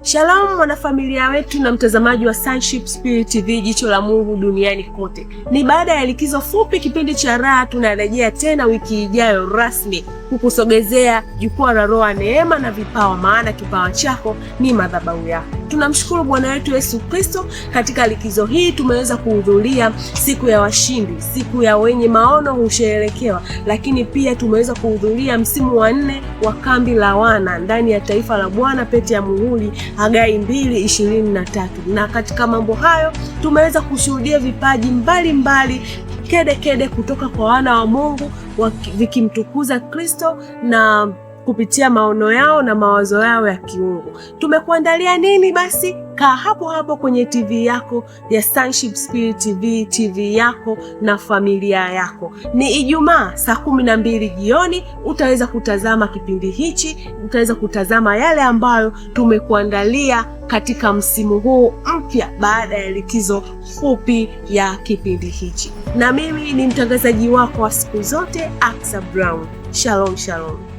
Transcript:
Shalom wanafamilia wetu na mtazamaji wa Sonship Spirit TV, jicho la Mungu duniani kote. Ni baada ya likizo fupi, kipindi cha raha, tunarejea tena wiki ijayo rasmi kukusogezea jukwaa la Roho, neema na vipawa, maana kipawa chako ni madhabahu yako. Tunamshukuru Bwana wetu Yesu Kristo, katika likizo hii tumeweza kuhudhuria siku ya washindi, siku ya wenye maono husherekewa, lakini pia tumeweza kuhudhuria msimu wa 4 wa kambi la wana ndani ya taifa la Bwana, pete ya muhuri, Hagai 2:23. Na katika mambo hayo tumeweza kushuhudia vipaji mbalimbali kede kutoka kwa wana wa Mungu vikimtukuza Kristo na kupitia maono yao na mawazo yao ya kiungu. Tumekuandalia nini basi? Kaa hapo hapo kwenye TV yako ya Sonship Spirit TV, TV yako na familia yako. Ni Ijumaa saa 12 jioni, utaweza kutazama kipindi hichi, utaweza kutazama yale ambayo tumekuandalia katika msimu huu mpya baada ya likizo fupi ya kipindi hichi. Na mimi ni mtangazaji wako wa siku zote, Aksa Brown. Shalom shalom.